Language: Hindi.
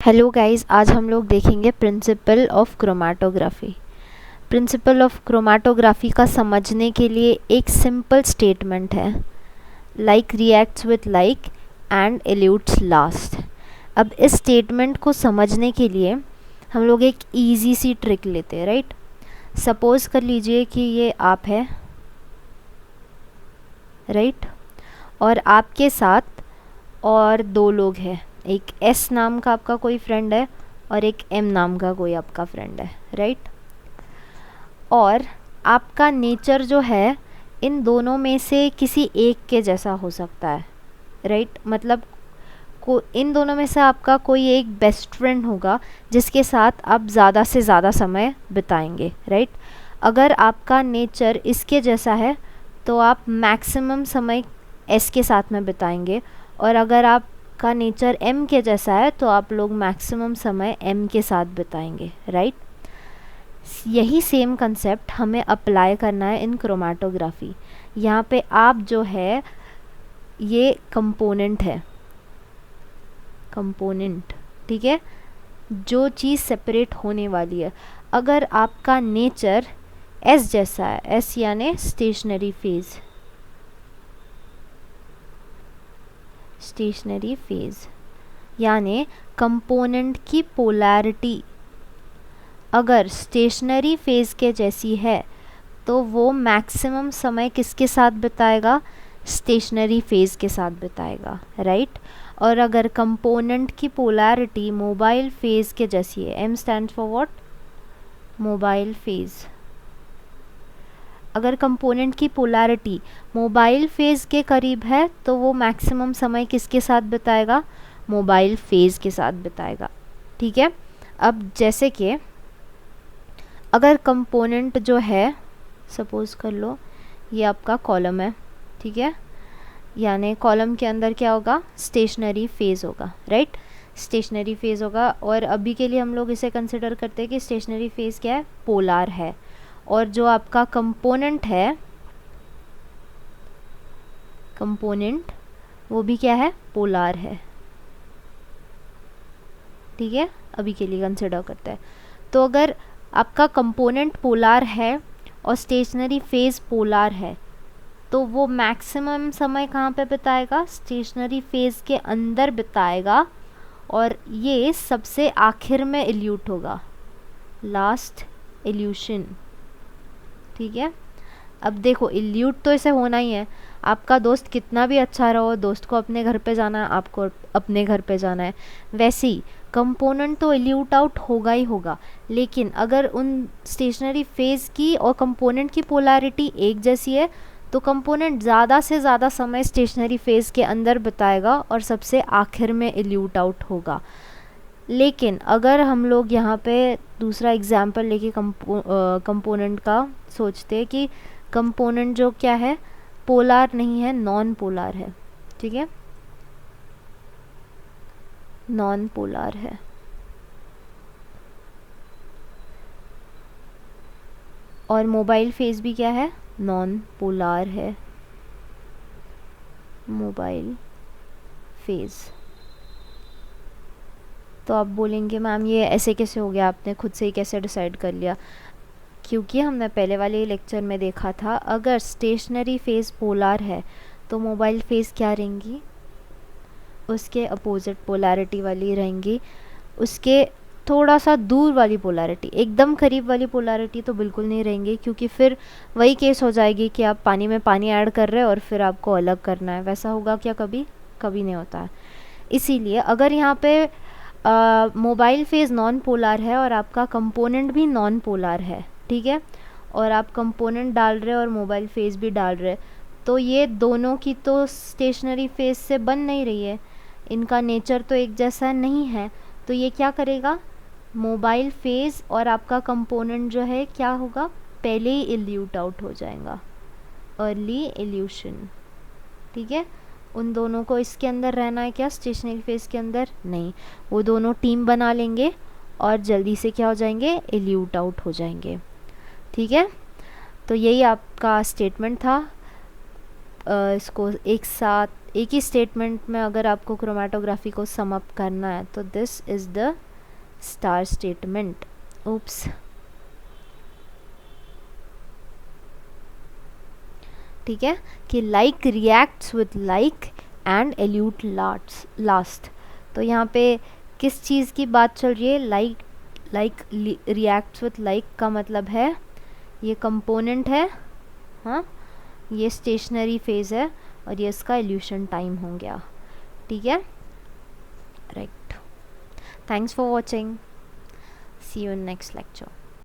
हेलो गाइस, आज हम लोग देखेंगे principle of chromatography. Principle of chromatography का समझने के लिए एक सिंपल स्टेटमेंट है, like reacts with like and elutes last. अब इस स्टेटमेंट को समझने के लिए हम लोग एक इजी सी ट्रिक लेते हैं, राइट। सपोज कर लीजिए कि ये आप है, राइट, और आपके साथ और दो लोग हैं। एक एस नाम का आपका कोई फ्रेंड है और एक एम नाम का कोई आपका फ्रेंड है, राइट। और आपका नेचर जो है इन दोनों में से किसी एक के जैसा हो सकता है, राइट। मतलब इन दोनों में से आपका कोई एक बेस्ट फ्रेंड होगा जिसके साथ आप ज़्यादा से ज़्यादा समय बिताएंगे, राइट। अगर आपका नेचर इसके जैसा है तो आप मैक्सिमम समय एस के साथ में बिताएंगे, और अगर आपका नेचर एम के जैसा है तो आप लोग मैक्सिमम समय एम के साथ बिताएंगे, राइट। यही सेम कंसेप्ट हमें अप्लाई करना है इन क्रोमेटोग्राफी। यहाँ पे आप जो है ये कंपोनेंट है, कंपोनेंट, ठीक है, जो चीज़ सेपरेट होने वाली है। अगर आपका नेचर एस जैसा है, एस यानी स्टेशनरी फेज, स्टेशनरी फेज यानी कंपोनेंट की पोलैरिटी अगर स्टेशनरी फेज के जैसी है तो वो मैक्सिमम समय किसके साथ बिताएगा, स्टेशनरी फेज के साथ बिताएगा, राइट। और अगर कंपोनेंट की पोलैरिटी मोबाइल फेज के जैसी है, M stands for what, mobile phase. अगर कंपोनेंट की पोलैरिटी मोबाइल फेज के करीब है तो वो मैक्सिमम समय किसके साथ बिताएगा, मोबाइल फेज के साथ बिताएगा, ठीक है। अब जैसे कि अगर कंपोनेंट जो है, सपोज कर लो ये आपका कॉलम है, ठीक है, यानी कॉलम के अंदर क्या होगा, स्टेशनरी फेज होगा, राइट। स्टेशनरी फेज होगा, और अभी के लिए हम लोग इसे कंसिडर करते हैं कि स्टेशनरी फेज क्या है, पोलार है। और जो आपका कंपोनेंट है, कंपोनेंट वो भी क्या है, पोलार है, ठीक है। अभी के लिए कंसिडर करते हैं। तो अगर आपका कंपोनेंट पोलार है और स्टेशनरी फेज पोलार है तो वो मैक्सिमम समय कहाँ पे बिताएगा, स्टेशनरी फेज के अंदर बिताएगा, और ये सबसे आखिर में इल्यूट होगा, लास्ट इल्यूशन, ठीक है। अब देखो इल्यूट तो इसे होना ही है। आपका दोस्त कितना भी अच्छा रहो, दोस्त को अपने घर पे जाना है, आपको अपने घर पे जाना है, वैसे ही कंपोनेंट तो इल्यूट आउट होगा ही होगा। लेकिन अगर उन स्टेशनरी फेज की और कंपोनेंट की पोलैरिटी एक जैसी है तो कंपोनेंट ज़्यादा से ज़्यादा समय स्टेशनरी फेज के अंदर बिताएगा और सबसे आखिर में इल्यूट आउट होगा। लेकिन अगर हम लोग यहाँ पे दूसरा एग्जाम्पल लेके कंपोनेंट का सोचते हैं कि कंपोनेंट जो क्या है, पोलार नहीं है, नॉन पोलार है, ठीक है, नॉन पोलार है। और मोबाइल फेज भी क्या है, नॉन पोलार है, मोबाइल फेज। तो आप बोलेंगे मैम ये ऐसे कैसे हो गया, आपने खुद से ही कैसे डिसाइड कर लिया। क्योंकि हमने पहले वाले लेक्चर में देखा था, अगर स्टेशनरी फेज पोलार है तो मोबाइल फेज क्या रहेंगी, उसके अपोजिट पोलैरिटी वाली रहेंगी। उसके थोड़ा सा दूर वाली पोलैरिटी, एकदम करीब वाली पोलैरिटी तो बिल्कुल नहीं रहेंगी, क्योंकि फिर वही केस हो जाएगी कि आप पानी में पानी ऐड कर रहे हो और फिर आपको अलग करना है। वैसा होगा क्या कभी, कभी नहीं होता है। इसीलिए अगर यहाँ पे मोबाइल फेज नॉन पोलार है और आपका कंपोनेंट भी नॉन पोलार है, ठीक है, और आप कंपोनेंट डाल रहे हो और मोबाइल फेज भी डाल रहे, तो ये दोनों की तो स्टेशनरी फेज से बन नहीं रही है, इनका नेचर तो एक जैसा नहीं है। तो ये क्या करेगा, मोबाइल फेज और आपका कंपोनेंट जो है क्या होगा, पहले ही इल्यूट आउट हो जाएगा, अर्ली इल्यूशन, ठीक है। उन दोनों को इसके अंदर रहना है क्या, स्टेशनरी फेज के अंदर नहीं, वो दोनों टीम बना लेंगे और जल्दी से क्या हो जाएंगे, इल्यूट आउट हो जाएंगे, ठीक है। तो यही आपका स्टेटमेंट था इसको एक साथ एक ही स्टेटमेंट में अगर आपको क्रोमेटोग्राफी को सम अप करना है तो this is the star statement. oops. ठीक है कि like reacts with like and elute last. तो यहाँ पे किस चीज़ की बात चल रही है? लाइक रिएक्ट्स विद लाइक का मतलब है ये कंपोनेंट है, हाँ, ये स्टेशनरी फेज़ है और ये इसका एल्यूशन टाइम हो गया. ठीक है, right. Thanks for watching. See you in next lecture.